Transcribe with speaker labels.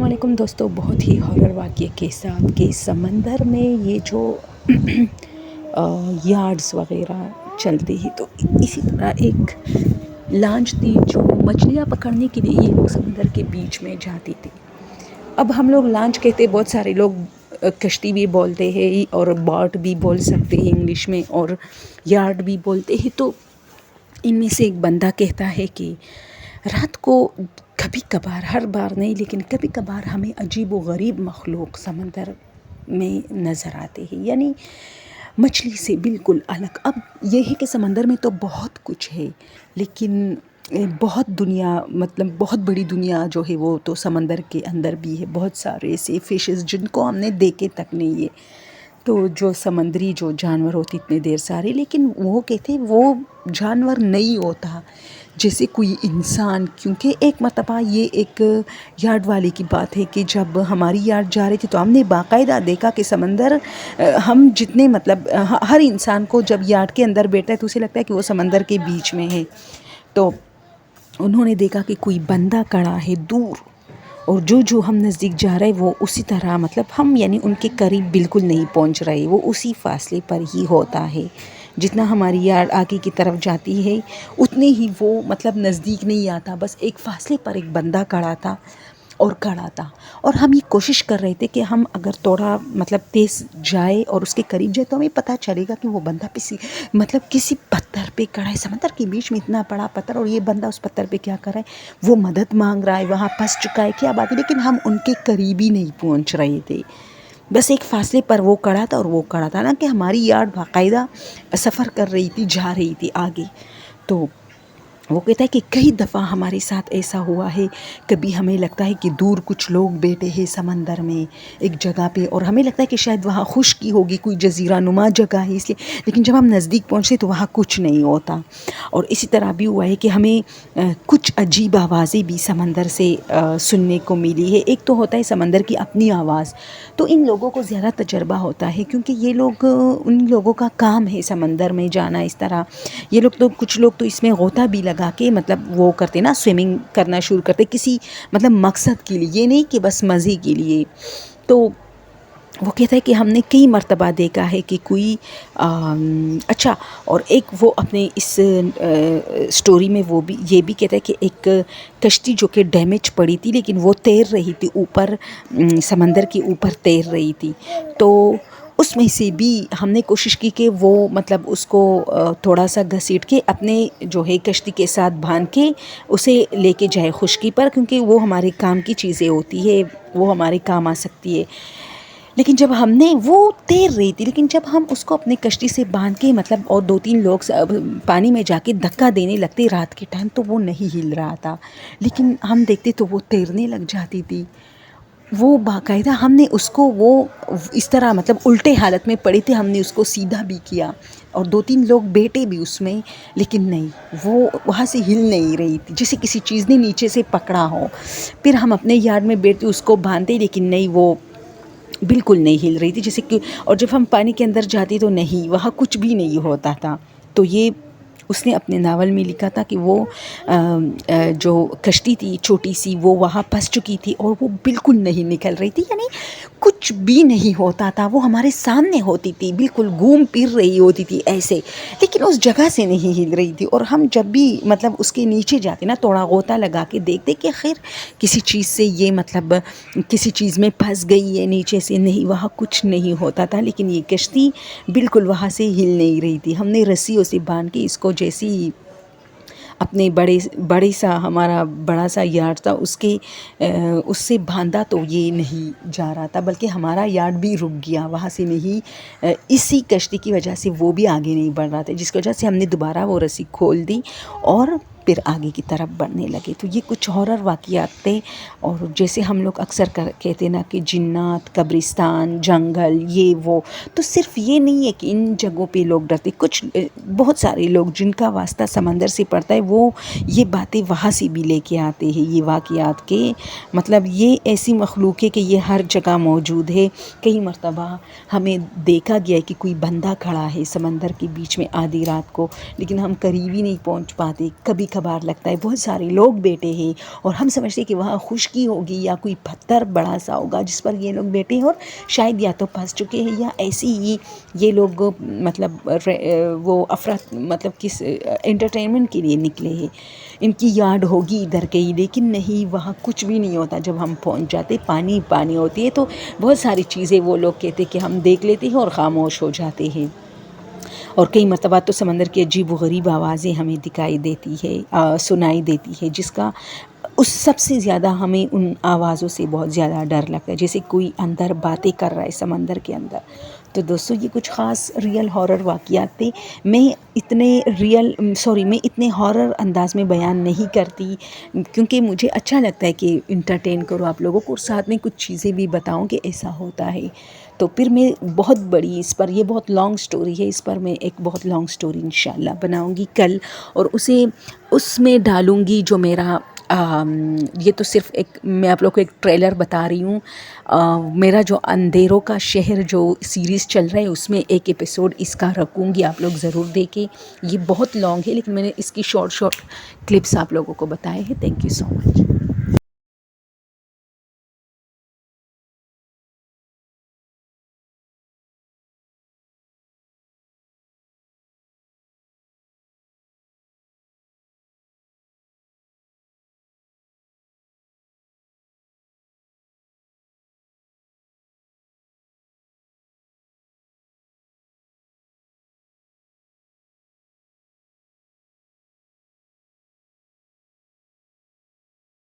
Speaker 1: السلام علیکم دوستو، بہت ہی ہارر واقعے کے ساتھ کہ سمندر میں یہ جو یارڈز وغیرہ چلتے ہیں، تو اسی طرح ایک لانچ تھی جو مچھلیاں پکڑنے کے لیے یہ لوگ سمندر کے بیچ میں جاتی تھی۔ اب ہم لوگ لانچ کہتے، بہت سارے لوگ کشتی بھی بولتے ہیں اور باٹ بھی بول سکتے ہیں انگلش میں، اور یارڈ بھی بولتے ہیں۔ تو ان میں سے ایک بندہ کہتا ہے کہ رات کو کبھی کبھار، ہر بار نہیں لیکن کبھی کبھار ہمیں عجیب و غریب مخلوق سمندر میں نظر آتے ہیں، یعنی مچھلی سے بالکل الگ۔ اب یہ ہے کہ سمندر میں تو بہت کچھ ہے، لیکن بہت دنیا، مطلب بہت بڑی دنیا جو ہے وہ تو سمندر کے اندر بھی ہے۔ بہت سارے ایسے فشز جن کو ہم نے دیکھے تک نہیں ہے، تو جو سمندری جو جانور ہوتے اتنے دیر سارے، لیکن وہ کہتے وہ جانور نہیں ہوتا جیسے کوئی انسان۔ کیونکہ ایک مرتبہ یہ ایک یارڈ والے کی بات ہے کہ جب ہماری یارڈ جا رہی تھی تو ہم نے باقاعدہ دیکھا کہ سمندر، ہم جتنے مطلب ہر انسان کو جب یارڈ کے اندر بیٹھا ہے تو اسے لگتا ہے کہ وہ سمندر کے بیچ میں ہے۔ تو انہوں نے دیکھا کہ کوئی بندہ کھڑا ہے دور، اور جو ہم نزدیک جا رہے وہ اسی طرح، مطلب ہم یعنی ان کے قریب بالکل نہیں پہنچ رہے، وہ اسی فاصلے پر ہی ہوتا ہے۔ جتنا ہماری یارڈ آگے کی طرف جاتی ہے اتنے ہی وہ مطلب نزدیک نہیں آتا، بس ایک فاصلے پر ایک بندہ کھڑا تھا اور ہم یہ کوشش کر رہے تھے کہ ہم اگر تھوڑا مطلب تیز جائے اور اس کے قریب جائے تو ہمیں پتہ چلے گا کہ وہ بندہ کسی پتھر پہ کھڑا ہے، سمندر کے بیچ میں اتنا بڑا پتھر، اور یہ بندہ اس پتھر پہ کیا کر رہا ہے، وہ مدد مانگ رہا ہے، وہاں پھنس چکا ہے، کیا بات ہے۔ لیکن ہم ان کے قریب ہی نہیں پہنچ رہے تھے، بس ایک فاصلے پر وہ کھڑا تھا اور وہ کھڑا تھا نا کہ ہماری یارڈ باقاعدہ سفر کر رہی تھی، جا رہی تھی آگے۔ تو وہ کہتا ہے کہ کئی دفعہ ہمارے ساتھ ایسا ہوا ہے، کبھی ہمیں لگتا ہے کہ دور کچھ لوگ بیٹھے ہیں سمندر میں ایک جگہ پہ، اور ہمیں لگتا ہے کہ شاید وہاں خشکی ہوگی، کوئی جزیرہ نما جگہ ہے اس لیے، لیکن جب ہم نزدیک پہنچتے تو وہاں کچھ نہیں ہوتا۔ اور اسی طرح بھی ہوا ہے کہ ہمیں کچھ عجیب آوازیں بھی سمندر سے سننے کو ملی ہے۔ ایک تو ہوتا ہے سمندر کی اپنی آواز، تو ان لوگوں کو زیادہ تجربہ ہوتا ہے کیونکہ یہ لوگ، ان لوگوں کا کام ہے سمندر میں جانا اس طرح۔ یہ لوگ تو، کچھ لوگ تو اس میں غوطہ بھی لگا کے مطلب وہ کرتے نا، سوئمنگ کرنا شروع کرتے کسی مطلب مقصد کے لیے، یہ نہیں کہ بس مزے کے لیے۔ تو وہ کہتا ہے کہ ہم نے کئی مرتبہ دیکھا ہے کہ کوئی اچھا، اور ایک وہ اپنے اس سٹوری میں وہ بھی یہ بھی کہتا ہے کہ ایک کشتی جو کہ ڈیمیج پڑی تھی لیکن وہ تیر رہی تھی اوپر، سمندر کے اوپر تیر رہی تھی، تو اس میں سے بھی ہم نے کوشش کی کہ وہ مطلب اس کو تھوڑا سا گھسیٹ کے اپنے جو ہے کشتی کے ساتھ باندھ کے اسے لے کے جائے خشکی پر، کیونکہ وہ ہمارے کام کی چیزیں ہوتی ہے، وہ ہمارے کام آ سکتی ہے۔ لیکن جب ہم نے، وہ تیر رہی تھی لیکن جب ہم اس کو اپنے کشتی سے باندھ کے مطلب اور 2-3 لوگ پانی میں جا کے دھکا دینے لگتے رات کے ٹائم، تو وہ نہیں ہل رہا تھا، لیکن ہم دیکھتے تو وہ تیرنے لگ جاتی تھی۔ وہ باقاعدہ ہم نے اس کو، وہ اس طرح مطلب الٹے حالت میں پڑے تھے، ہم نے اس کو سیدھا بھی کیا اور 2-3 لوگ بیٹھے بھی اس میں، لیکن نہیں، وہ وہاں سے ہل نہیں رہی تھی، جیسے کسی چیز نے نیچے سے پکڑا ہو۔ پھر ہم اپنے یارڈ میں بیٹھتے اس کو باندھتے، لیکن نہیں، وہ بالکل نہیں ہل رہی تھی، جیسے کہ، اور جب ہم پانی کے اندر جاتے تو نہیں، وہاں کچھ بھی نہیں ہوتا تھا۔ تو یہ اس نے اپنے ناول میں لکھا تھا کہ وہ جو کشتی تھی چھوٹی سی، وہ وہاں پھنس چکی تھی اور وہ بالکل نہیں نکل رہی تھی، یعنی کچھ بھی نہیں ہوتا تھا، وہ ہمارے سامنے ہوتی تھی، بالکل گھوم پھر رہی ہوتی تھی ایسے، لیکن اس جگہ سے نہیں ہل رہی تھی۔ اور ہم جب بھی مطلب اس کے نیچے جاتے نا، تھوڑا غوطہ لگا کے دیکھتے کہ خیر کسی چیز سے یہ مطلب کسی چیز میں پھنس گئی ہے نیچے سے، نہیں، وہاں کچھ نہیں ہوتا تھا، لیکن یہ کشتی بالکل وہاں سے ہل نہیں رہی تھی۔ ہم نے رسیوں سے باندھ کے اس کو، جیسی اپنے بڑے سا، ہمارا بڑا سا یارڈ تھا اس سے باندھا تو یہ نہیں جا رہا تھا، بلکہ ہمارا یارڈ بھی رک گیا، وہاں سے نہیں، اسی کشتی کی وجہ سے وہ بھی آگے نہیں بڑھ رہا تھا، جس کی وجہ سے ہم نے دوبارہ وہ رسی کھول دی اور پھر آگے کی طرف بڑھنے لگے۔ تو یہ کچھ ہارر واقعات تھے، اور جیسے ہم لوگ اکثر کہتے نا کہ جنات، قبرستان، جنگل، یہ وہ، تو صرف یہ نہیں ہے کہ ان جگہوں پہ لوگ ڈرتے، کچھ بہت سارے لوگ جن کا واسطہ سمندر سے پڑتا ہے وہ یہ باتیں وہاں سے بھی لے کے آتے ہیں، یہ واقعات کے مطلب یہ ایسی مخلوق ہے کہ یہ ہر جگہ موجود ہے۔ کئی مرتبہ ہمیں دیکھا گیا ہے کہ کوئی بندہ کھڑا ہے سمندر کے بیچ میں آدھی رات کو، لیکن ہم قریب ہی نہیں پہنچ پاتے، کبھی کبھار لگتا ہے بہت سارے لوگ بیٹھے ہیں اور ہم سمجھتے ہیں کہ وہاں خشکی ہوگی یا کوئی پتھر بڑا سا ہوگا جس پر یہ لوگ بیٹھے ہیں اور شاید یا تو پھنس چکے ہیں یا ایسے ہی یہ لوگ مطلب وہ مطلب کس انٹرٹینمنٹ کے لیے نکلے ہیں، ان کی یاد ہوگی ادھر کہیں، لیکن نہیں، وہاں کچھ بھی نہیں ہوتا. جب ہم پہنچ جاتے پانی پانی ہوتی ہے تو بہت ساری چیزیں وہ لوگ کہتے کہ ہم دیکھ لیتے ہیں اور خاموش ہو جاتے ہیں. اور کئی مرتبہ تو سمندر کی عجیب و غریب آوازیں ہمیں دکھائی دیتی ہے، سنائی دیتی ہے، جس کا اس سب سے زیادہ ہمیں ان آوازوں سے بہت زیادہ ڈر لگتا ہے، جیسے کوئی اندر باتیں کر رہا ہے سمندر کے اندر. تو دوستو یہ کچھ خاص ریئل ہارر واقعات تھے. میں اتنے ہارر انداز میں بیان نہیں کرتی کیونکہ مجھے اچھا لگتا ہے کہ انٹرٹین کروں آپ لوگوں کو اور ساتھ میں کچھ چیزیں بھی بتاؤں کہ ایسا ہوتا ہے. تو پھر میں بہت بڑی اس پر، یہ بہت لانگ سٹوری ہے، اس پر میں ایک بہت لانگ سٹوری انشاءاللہ بناؤں گی کل، اور اس میں ڈالوں گی جو میرا یہ تو صرف میں آپ لوگوں کو ایک ٹریلر بتا رہی ہوں. میرا جو اندھیروں کا شہر جو سیریز چل رہا ہے اس میں ایک ایپیسوڈ اس کا رکھوں گی، آپ لوگ ضرور دیکھیں. یہ بہت لانگ ہے لیکن میں نے اس کی شارٹ کلپس آپ لوگوں کو بتائے ہیں. Thank you so much.